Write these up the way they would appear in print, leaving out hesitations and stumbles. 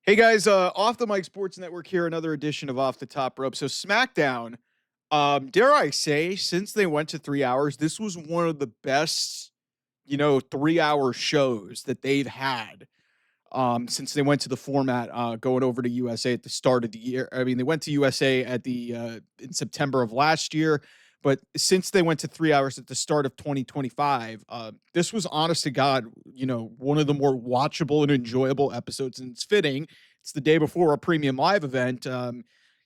Hey guys, Off the Mic Sports Network here, another edition of Off the Top Rope. So SmackDown, dare I say, since they went to 3 hours, this was one of the best, 3 hour shows that they've had since they went to the format going over to USA at the start of the year. I mean, they went to USA at the in September of last year, but since they went to 3 hours at the start of 2025, this was honest to God, one of the more watchable and enjoyable episodes. And it's fitting. It's the day before a premium live event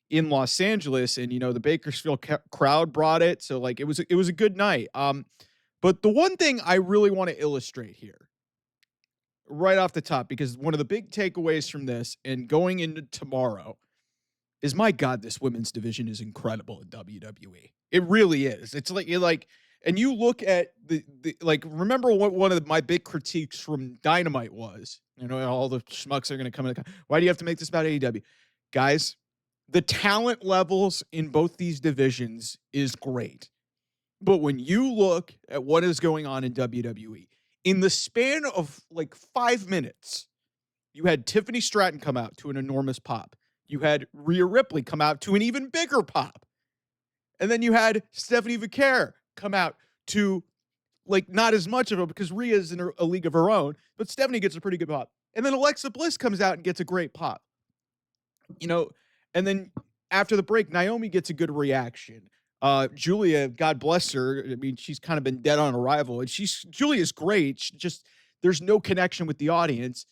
in Los Angeles, and the Bakersfield crowd brought it, so like it was a good night. But the one thing I really want to illustrate here right off the top, because one of the big takeaways from this and going into tomorrow is, my God, this women's division is incredible in WWE. It really is. It's like, and you look at the like, remember what one of my big critiques from Dynamite was, all the schmucks are going to come in. Why do you have to make this about AEW? Guys, the talent levels in both these divisions is great. But when you look at what is going on in WWE, in the span of like 5 minutes, you had Tiffany Stratton come out to an enormous pop. You had Rhea Ripley come out to an even bigger pop. And then you had Stephanie Vicaire come out to like not as much of a, because Rhea is in a league of her own, but Stephanie gets a pretty good pop. And then Alexa Bliss comes out and gets a great pop. And then after the break, Naomi gets a good reaction. Julia, God bless her. I mean, she's kind of been dead on arrival, and Julia's great. There's no connection with the audience.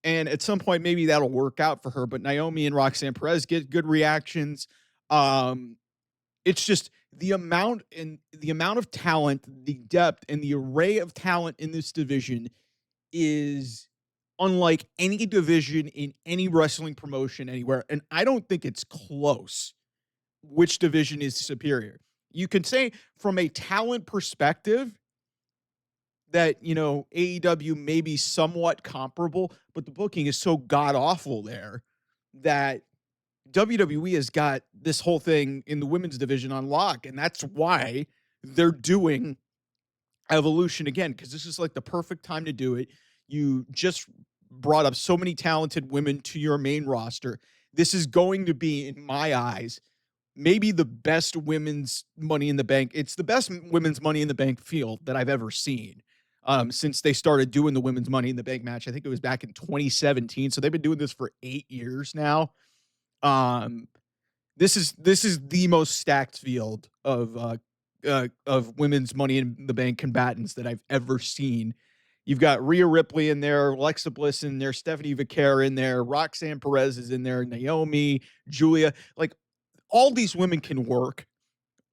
And at some point, maybe that'll work out for her. But Naomi and Roxanne Perez get good reactions. It's just the amount of talent, the depth, and the array of talent in this division is unlike any division in any wrestling promotion anywhere. And I don't think it's close which division is superior. You can say from a talent perspective that, AEW may be somewhat comparable, but the booking is so god-awful there that WWE has got this whole thing in the women's division on lock, and that's why they're doing Evolution again, because this is like the perfect time to do it. You just brought up so many talented women to your main roster. This is going to be, in my eyes, maybe the best women's Money in the Bank. It's the best women's Money in the Bank field that I've ever seen since they started doing the women's Money in the Bank match. I think it was back in 2017. So they've been doing this for 8 years now. This is the most stacked field of women's Money in the Bank combatants that I've ever seen. You've got Rhea Ripley in there, Alexa Bliss in there, Stephanie Vicaire in there, Roxanne Perez is in there, Naomi, Julia. Like, all these women can work.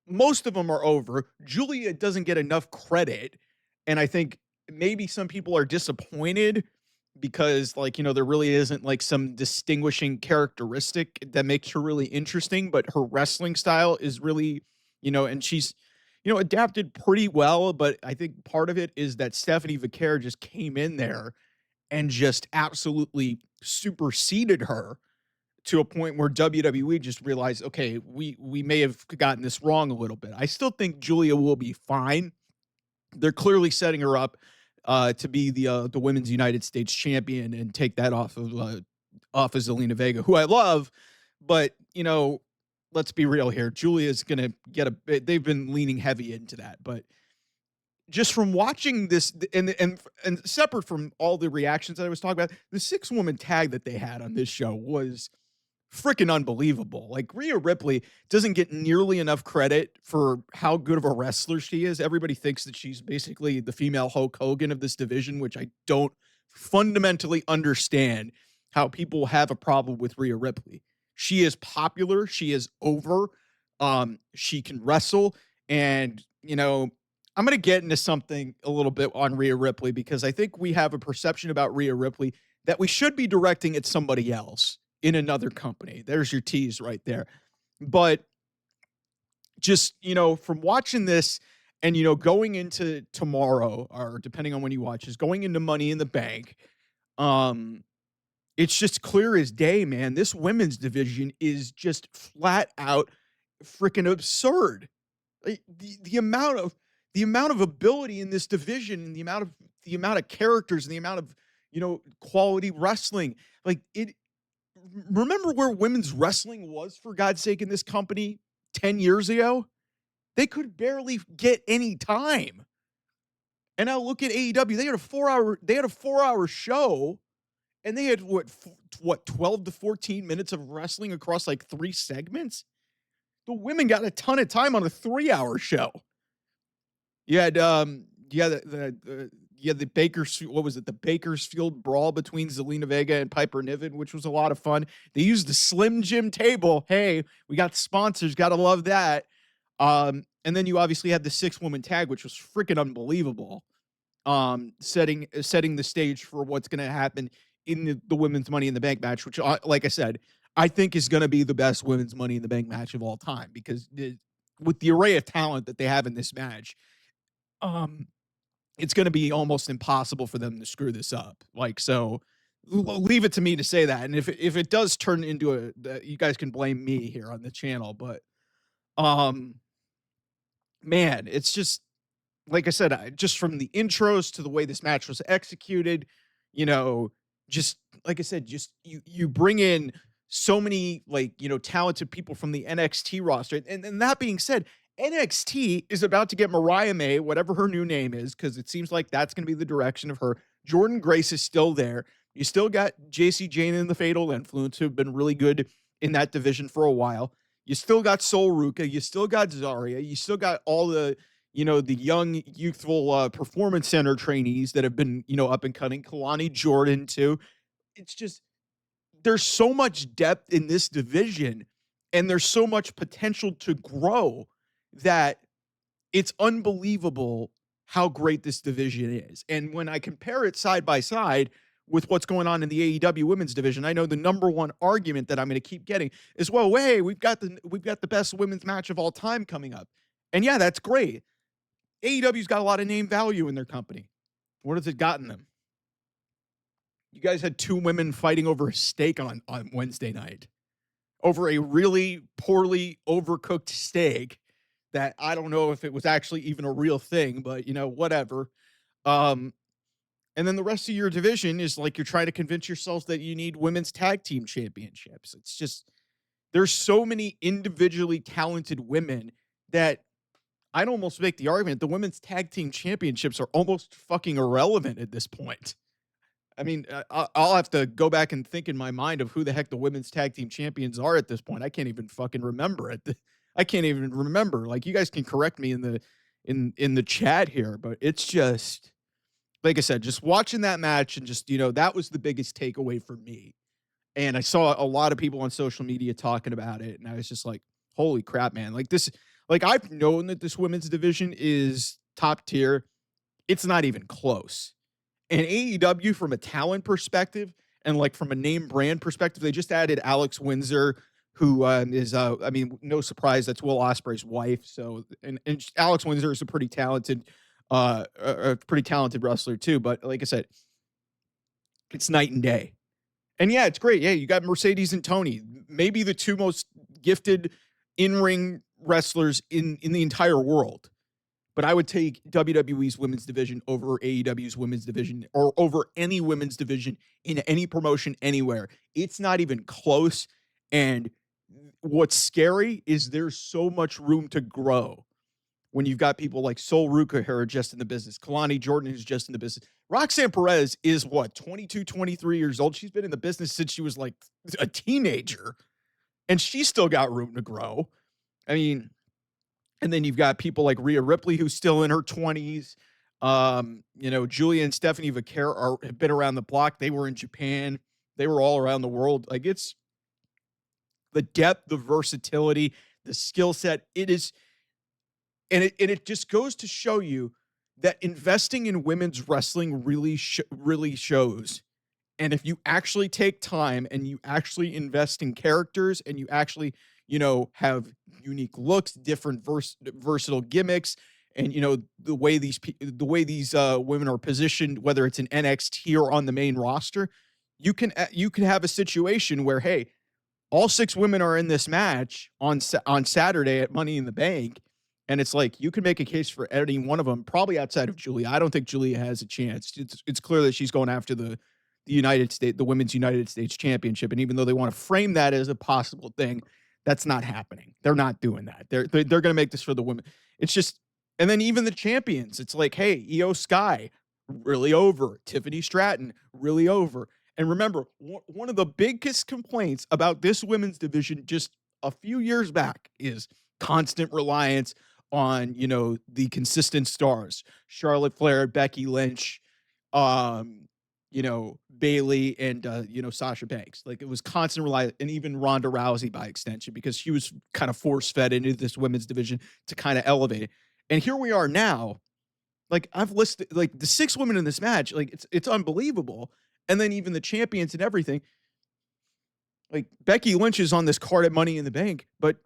Most of them are over. Julia doesn't get enough credit. And I think maybe some people are disappointed because, there really isn't like some distinguishing characteristic that makes her really interesting, but her wrestling style is really, and she's, adapted pretty well. But I think part of it is that Stephanie Vicaire just came in there and just absolutely superseded her to a point where WWE just realized, okay, we may have gotten this wrong a little bit. I still think Julia will be fine. They're clearly setting her up to be the Women's United States champion and take that off of Zelina Vega, who I love. But, let's be real here. Julia's going to get they've been leaning heavy into that. But just from watching this, and separate from all the reactions that I was talking about, the 6-woman tag that they had on this show was freaking unbelievable. Like, Rhea Ripley doesn't get nearly enough credit for how good of a wrestler she is. Everybody thinks that she's basically the female Hulk Hogan of this division, which I don't fundamentally understand how people have a problem with Rhea Ripley. She is popular. She is over. She can wrestle. And, I'm going to get into something a little bit on Rhea Ripley, because I think we have a perception about Rhea Ripley that we should be directing at somebody else in another company. There's your tease right there. But just, from watching this and, going into tomorrow, or depending on when you watch this, going into Money in the Bank, it's just clear as day, man. This women's division is just flat out freaking absurd. Like, the amount of ability in this division, and the amount of characters, and the amount of, quality wrestling, like, remember where women's wrestling was, for God's sake, in this company 10 years ago? They could barely get any time. And now look at AEW. They had a 4-hour show, and they had what 12 to 14 minutes of wrestling across like 3 segments. The women got a ton of time on a 3-hour show. You had the Bakersfield brawl between Zelina Vega and Piper Niven, which was a lot of fun. They used the Slim Jim table. Hey, we got sponsors, gotta love that. And then you obviously had the 6-woman tag, which was freaking unbelievable. Setting the stage for what's gonna happen in the women's Money in the Bank match, which, like I said, I think is gonna be the best women's Money in the Bank match of all time, because with the array of talent that they have in this match, it's going to be almost impossible for them to screw this up. Like, so leave it to me to say that. And if it does turn into you guys can blame me here on the channel, but, man, it's just, like I said, just from the intros to the way this match was executed, just like I said, just you bring in so many, like, talented people from the NXT roster. And that being said, NXT is about to get Mariah May, whatever her new name is, because it seems like that's going to be the direction of her. Jordan Grace is still there. You still got JC Jane and the Fatal Influence, who've been really good in that division for a while. You still got Sol Ruka. You still got Zarya. You still got all the, the young, youthful Performance Center trainees that have been, up and cutting. Kalani Jordan, too. It's just, there's so much depth in this division, and there's so much potential to grow, that it's unbelievable how great this division is. And when I compare it side by side with what's going on in the AEW women's division, I know the number one argument that I'm going to keep getting is, well, hey, we've got the best women's match of all time coming up. And yeah, that's great. AEW's got a lot of name value in their company. What has it gotten them? You guys had 2 women fighting over a steak on Wednesday night, over a really poorly overcooked steak that I don't know if it was actually even a real thing, but, whatever. And then the rest of your division is like you're trying to convince yourselves that you need women's tag team championships. It's just, there's so many individually talented women that I'd almost make the argument the women's tag team championships are almost fucking irrelevant at this point. I mean, I'll have to go back and think in my mind of who the heck the women's tag team champions are at this point. I can't even fucking remember it. I can't even remember. Like, you guys can correct me in the chat here, but it's just, like I said, just watching that match and just, that was the biggest takeaway for me. And I saw a lot of people on social media talking about it, and I was just like, holy crap, man. Like, this, like, I've known that this women's division is top tier. It's not even close. And AEW, from a talent perspective and like from a name brand perspective, they just added Alex Windsor, who is, I mean, no surprise, that's Will Ospreay's wife. So, and Alex Windsor is a pretty talented wrestler too. But like I said, it's night and day. And yeah, it's great. Yeah, you got Mercedes and Tony, maybe the 2 most gifted in-ring wrestlers in the entire world. But I would take WWE's women's division over AEW's women's division, or over any women's division in any promotion anywhere. It's not even close. And what's scary is there's so much room to grow when you've got people like Sol Ruka who are just in the business. Kalani Jordan, who's just in the business. Roxanne Perez is what, 22, 23 years old? She's been in the business since she was like a teenager, and she's still got room to grow. I mean, and then you've got people like Rhea Ripley, who's still in her 20s. Julia and Stephanie Vaquer have been around the block. They were in Japan. They were all around the world. Like, it's the depth, the versatility, the skill set. It is, and it just goes to show you that investing in women's wrestling really shows. And if you actually take time and you actually invest in characters, and you actually, have unique looks, different versatile gimmicks, and the way these women are positioned, whether it's in NXT or on the main roster, you can have a situation where, hey, all 6 women are in this match on Saturday at Money in the Bank, and it's like you can make a case for any one of them, probably outside of Julia. I don't think Julia has a chance. It's clear that she's going after the the Women's United States Championship. And even though they want to frame that as a possible thing, that's not happening. They're not doing that. They're going to make this for the women. It's just, and then even the champions, it's like, hey, Io Sky, really over. Tiffany Stratton, really over. And remember, one of the biggest complaints about this women's division just a few years back is constant reliance on, the consistent stars, Charlotte Flair, Becky Lynch, Bailey and, Sasha Banks. Like, it was constant reliance, and even Ronda Rousey by extension, because she was kind of force-fed into this women's division to kind of elevate it. And here we are now. Like, I've listed, like, the 6 women in this match, like, it's unbelievable. And then even the champions and everything. Like, Becky Lynch is on this card at Money in the Bank, but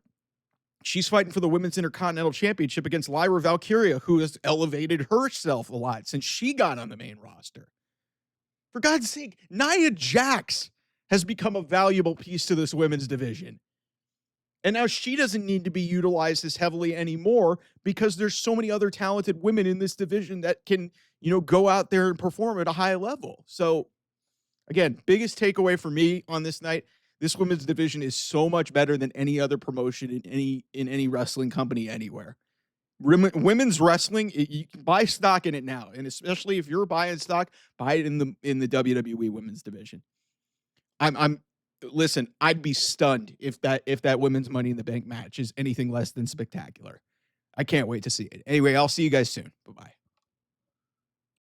she's fighting for the Women's Intercontinental Championship against Lyra Valkyria, who has elevated herself a lot since she got on the main roster. For God's sake, Nia Jax has become a valuable piece to this women's division. And now she doesn't need to be utilized as heavily anymore because there's so many other talented women in this division that can, go out there and perform at a high level. So, again, biggest takeaway for me on this night, this women's division is so much better than any other promotion in any wrestling company anywhere. Women's wrestling, you can buy stock in it now, and especially if you're buying stock, buy it in the WWE women's division. Listen, I'd be stunned if that women's Money in the Bank match is anything less than spectacular. I can't wait to see it. Anyway, I'll see you guys soon. Bye-bye.